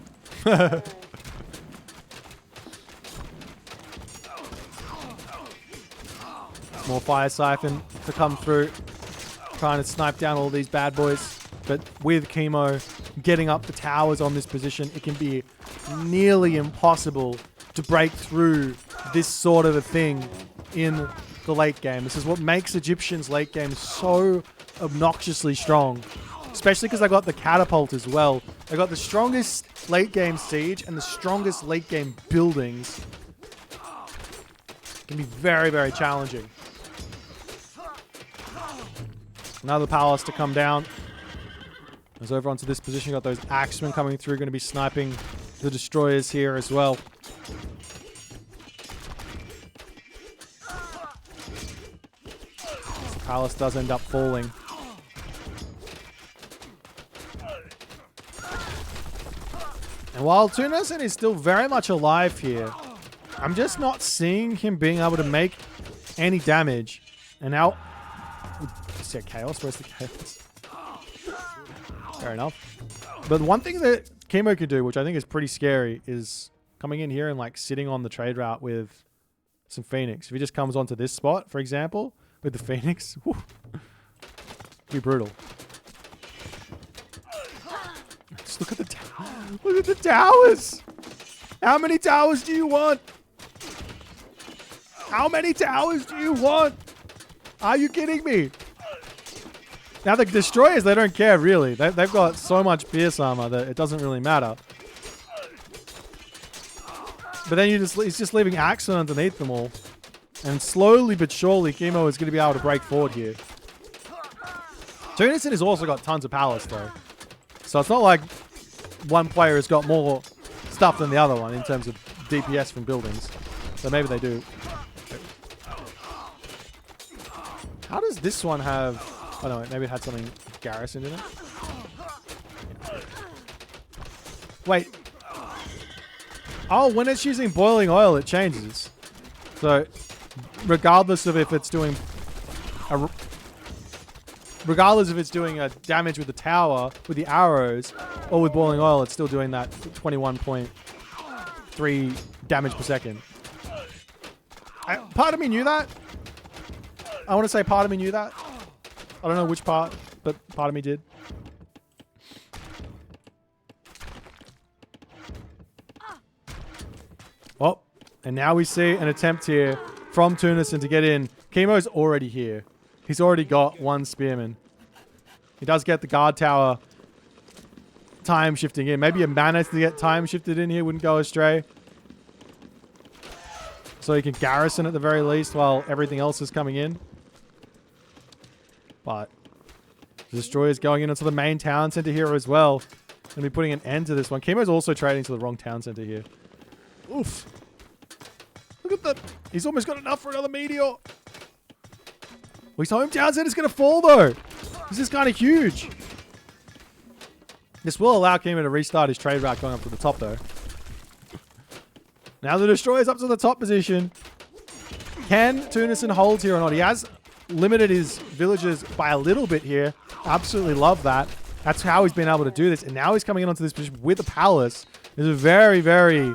More fire siphon to come through. Trying to snipe down all these bad boys. But with Kimo getting up the towers on this position, it can be nearly impossible to break through this sort of a thing in the late game. This is what makes Egyptians' late game so obnoxiously strong. Especially because I got the catapult as well. I got the strongest late game siege and the strongest late game buildings. It can be very, very challenging. Another palace to come down. Goes over onto this position. Got those axemen coming through. Going to be sniping the destroyers here as well. The palace does end up falling. And while Tunison is still very much alive here, I'm just not seeing him being able to make any damage. And now... Is there chaos? Where's the chaos? Fair enough. But one thing that Kimo could do, which I think is pretty scary, is coming in here and like sitting on the trade route with some Phoenix. If he just comes onto this spot, for example, with the Phoenix, whew, be brutal. Just look at the look at the towers. How many towers do you want? How many towers do you want? Are you kidding me? Now the destroyers, they don't care really. They've got so much pierce armor that it doesn't really matter. But then he's just leaving axemen underneath them all. And slowly but surely, Kimo is going to be able to break forward here. Tunison has also got tons of palace though. So it's not like one player has got more stuff than the other one in terms of DPS from buildings. So maybe they do. How does this one have... Oh no, maybe it had something garrisoned in it. Wait. Oh, when it's using boiling oil, it changes. So, regardless of if it's doing... Regardless if it's doing a damage with the tower, with the arrows, or with boiling oil, it's still doing that 21.3 damage per second. Part of me knew that. I want to say part of me knew that. I don't know which part, but part of me did. Oh, and now we see an attempt here from Tunison to get in. Kimo's already here. He's already got one spearman. He does get the guard tower time shifting in. Maybe a mana to get time shifted in here wouldn't go astray. So he can garrison at the very least while everything else is coming in. But the destroyer's going into the main town center here as well. Gonna be putting an end to this one. Kimo's also trading to the wrong town center here. Oof. Look at that. He's almost got enough for another meteor. Well, his home town center's gonna fall though. This is kind of huge. This will allow Kimo to restart his trade route going up to the top though. Now the destroyer's up to the top position. Can Tunison hold here or not? He has limited his villagers by a little bit here. Absolutely love that. That's how he's been able to do this. And now he's coming in onto this position with a palace. It's a very, very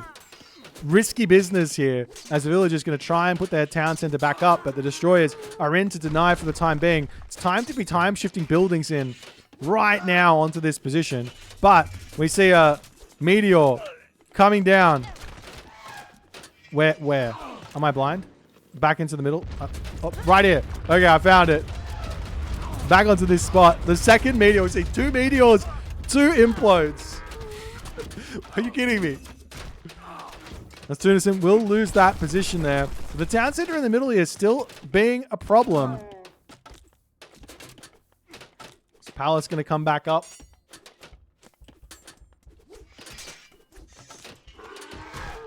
risky business here as the villagers going to try and put their town center back up, but the destroyers are in to deny for the time being. It's time to be time shifting buildings in right now onto this position. But we see a meteor coming down. Where? Am I blind? Back into the middle. Oh, right here. Okay, I found it. Back onto this spot. The second meteor. We see two meteors, two implodes. Are you kidding me? As Tunison will lose that position there. The town center in the middle here is still being a problem. Is Palace going to come back up?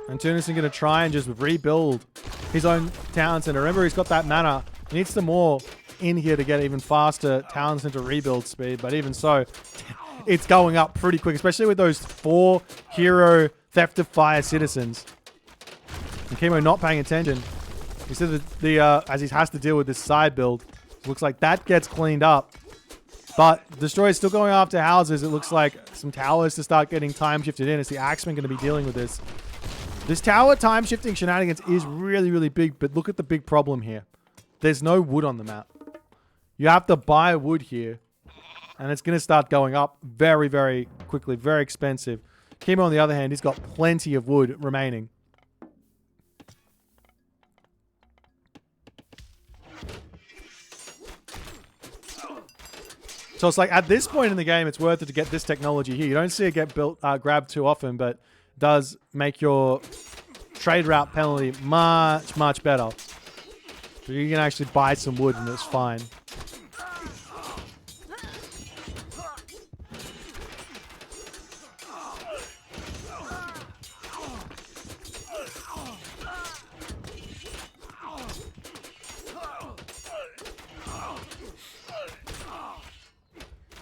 And Tunison going to try and just rebuild his own town center. Remember, he's got that mana. He needs some more in here to get even faster town center rebuild speed. But even so, it's going up pretty quick, especially with those 4 hero theft of fire citizens. And Kimo not paying attention. You see as he has to deal with this side build. Looks like that gets cleaned up. But Destroyer's still going after houses. It looks like some towers to start getting time shifted in. Is the Axeman going to be dealing with this? This tower time shifting shenanigans is really, really big, but look at the big problem here. There's no wood on the map. You have to buy wood here, and it's going to start going up very, very quickly, very expensive. Kimo, on the other hand, he's got plenty of wood remaining. So it's like at this point in the game, it's worth it to get this technology here. You don't see it get grabbed too often, but it does make your trade route penalty much, much better. So you can actually buy some wood and it's fine.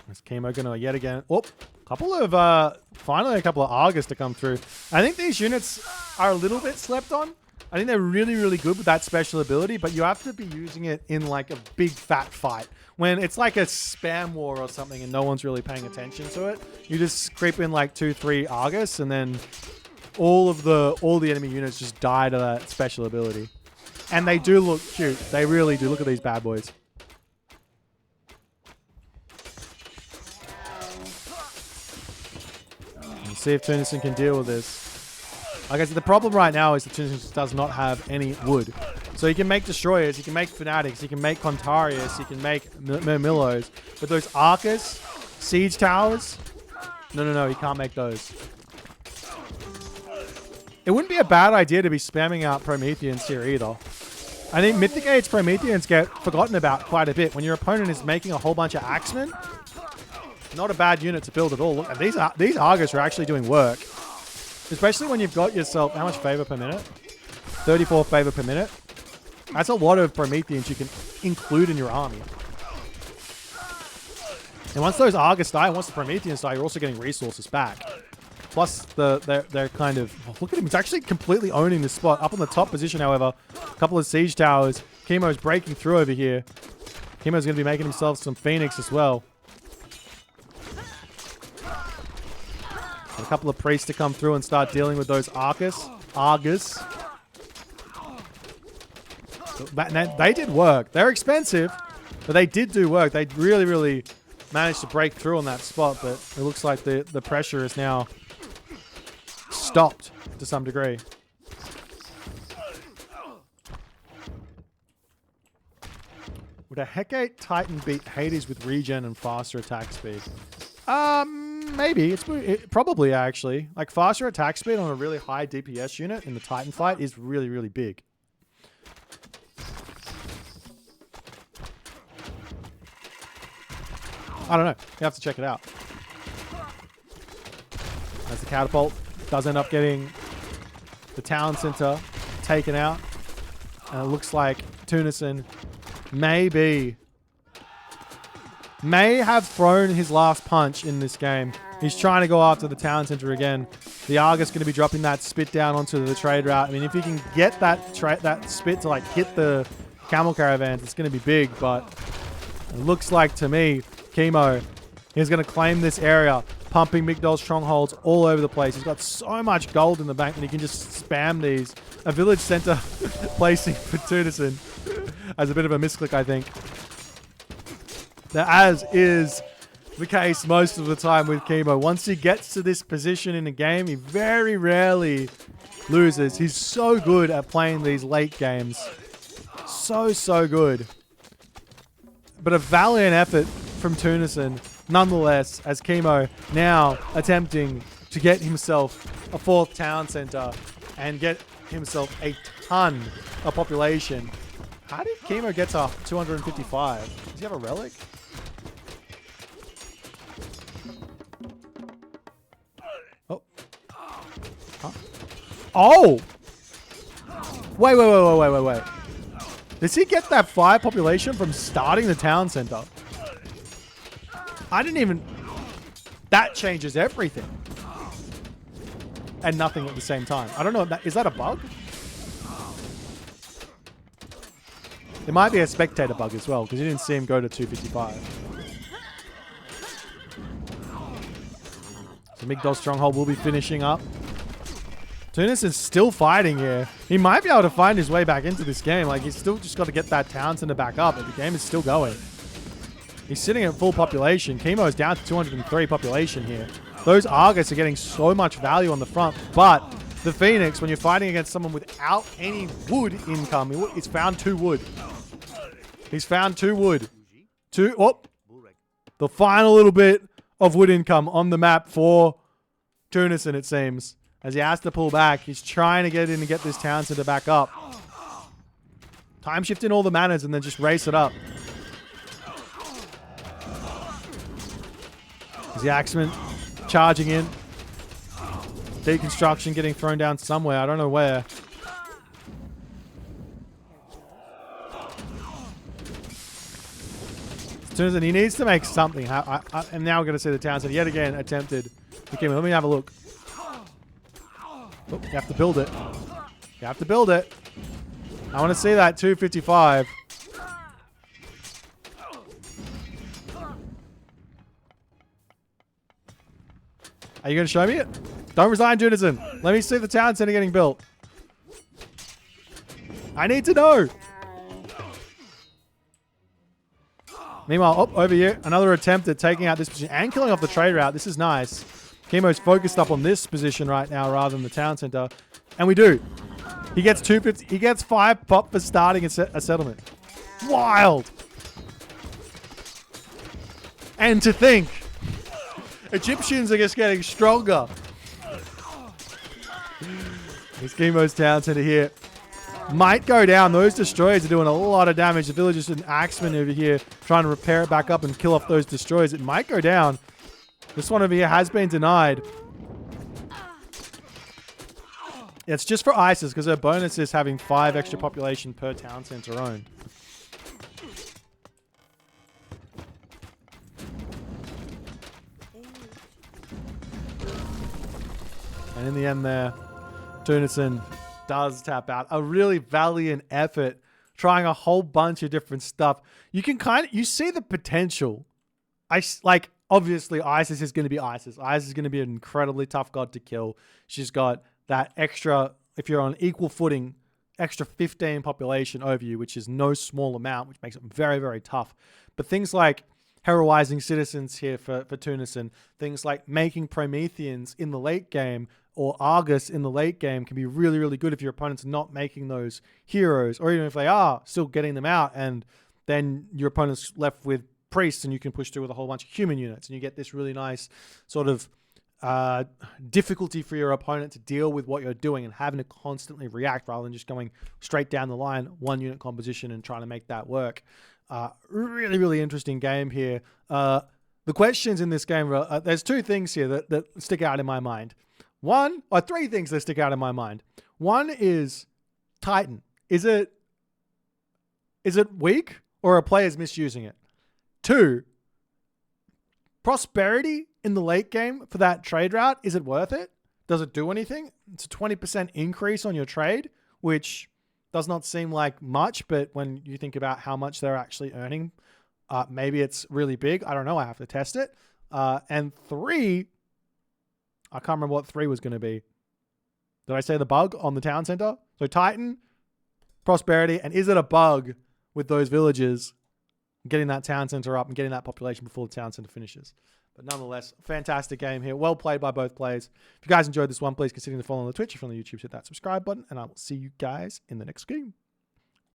Is Kimo gonna yet again? Oh, finally a couple of Argus to come through. I think these units are a little bit slept on. I think they're really, really good with that special ability, but you have to be using it in like a big fat fight. When it's like a spam war or something and no one's really paying attention to it, you just creep in like 2-3 Argus and then all the enemy units just die to that special ability. And they do look cute. They really do. Look at these bad boys. Let's see if Tunison can deal with this. Like I said, the problem right now is that Tunison does not have any wood. So you can make destroyers, you can make fanatics, you can make Contarius, you can make Murmillos. But those Arcus, siege towers, no, you can't make those. It wouldn't be a bad idea to be spamming out Prometheans here either. I think Mythic Age Prometheans get forgotten about quite a bit. When your opponent is making a whole bunch of Axemen, not a bad unit to build at all. Look, and these Argus are actually doing work. Especially when you've got yourself, how much favor per minute? 34 favor per minute. That's a lot of Prometheans you can include in your army. And once those Argus die, once the Prometheans die, you're also getting resources back. Plus, they're kind of... Oh, look at him. He's actually completely owning this spot. Up on the top position, however, a couple of siege towers. Kimo's breaking through over here. Kimo's going to be making himself some Phoenix as well. A couple of priests to come through and start dealing with those Argus. They did work. They're expensive, but they did do work. They really, really managed to break through on that spot, but it looks like the pressure is now stopped to some degree. Would a Hecate Titan beat Hades with regen and faster attack speed? Maybe. Probably, actually. Like, faster attack speed on a really high DPS unit in the Titan fight is really, really big. I don't know. You have to check it out. As the catapult does end up getting the town center taken out. And it looks like Tunison may have thrown his last punch in this game. He's trying to go after the town center again. The Argus going to be dropping that spit down onto the trade route. I mean, if you can get that spit to like hit the camel caravans, it's going to be big. But it looks like to me, Kimo is going to claim this area, pumping Migdol's strongholds all over the place. He's got so much gold in the bank that he can just spam these. A village center placing for Tunison as a bit of a misclick, I think. Now, as is the case most of the time with Kimo, once he gets to this position in a game, he very rarely loses. He's so good at playing these late games. So good. But a valiant effort from Tunison, nonetheless, as Kimo now attempting to get himself a 4th town center and get himself a ton of population. How did Kimo get to 255? Does he have a relic? Oh. Huh? Oh! Wait. Does he get that 5 population from starting the town center? I didn't even... That changes everything. And nothing at the same time. I don't know. Is that a bug? It might be a spectator bug as well, because you didn't see him go to 255. So Migdol's stronghold will be finishing up. Tunison's still fighting here. He might be able to find his way back into this game. Like, he's still just got to get that town center back up, but the game is still going. He's sitting at full population. Kimo is down to 203 population here. Those Argus are getting so much value on the front, but the Phoenix, when you're fighting against someone without any wood income, he's found 2 wood. He's found 2 wood. Oh! The final little bit of wood income on the map for Tunison, it seems. As he has to pull back. He's trying to get in and get this town center back up. Time shifting all the manners and then just race it up. As the Axeman charging in. Deconstruction getting thrown down somewhere. I don't know where. Tunison, he needs to make something. And now we're going to see the town center yet again attempted. Okay, let me have a look. Oh, you have to build it. You have to build it. I want to see that 255. Are you going to show me it? Don't resign, Tunison. Let me see the town center getting built. I need to know. Meanwhile, over here, another attempt at taking out this position and killing off the trade route. This is nice. Kimo's focused up on this position right now rather than the town center. And we do. He gets 250. He gets 5 pop for starting a settlement. Wild. And to think, Egyptians are just getting stronger. This Kimo's town center here might go down. Those destroyers are doing a lot of damage. The villagers and Axemen over here trying to repair it back up and kill off those destroyers. It might go down. This one over here has been denied. It's just for ISIS because her bonus is having 5 extra population per town center own. And in the end there, Tunison does tap out. A really valiant effort, trying a whole bunch of different stuff. You can you see the potential. Obviously, ISIS is going to be ISIS. ISIS is going to be an incredibly tough god to kill. She's got that extra, if you're on equal footing, extra 15 population over you, which is no small amount, which makes it very, very tough. But things like heroizing citizens here for Tunison, things like making Prometheans in the late game or Argus in the late game can be really, really good if your opponent's not making those heroes, or even if they are, still getting them out, and then your opponent's left with priests and you can push through with a whole bunch of human units and you get this really nice sort of difficulty for your opponent to deal with what you're doing and having to constantly react rather than just going straight down the line, 1 unit composition and trying to make that work. Really, really interesting game here. The questions in this game, there's 2 things here that stick out in my mind. 3 things that stick out in my mind. One is Titan. Is it weak or are players misusing it? 2, prosperity in the late game for that trade route. Is it worth it? Does it do anything? It's a 20% increase on your trade, which does not seem like much, but when you think about how much they're actually earning, maybe it's really big. I don't know. I have to test it. And 3, I can't remember what 3 was going to be. Did I say the bug on the town center? So Titan, prosperity, and is it a bug with those villages getting that town center up and getting that population before the town center finishes? But nonetheless, fantastic game here. Well played by both players. If you guys enjoyed this one, please consider following the Twitch. If you're on the YouTube, hit that subscribe button, and I will see you guys in the next game.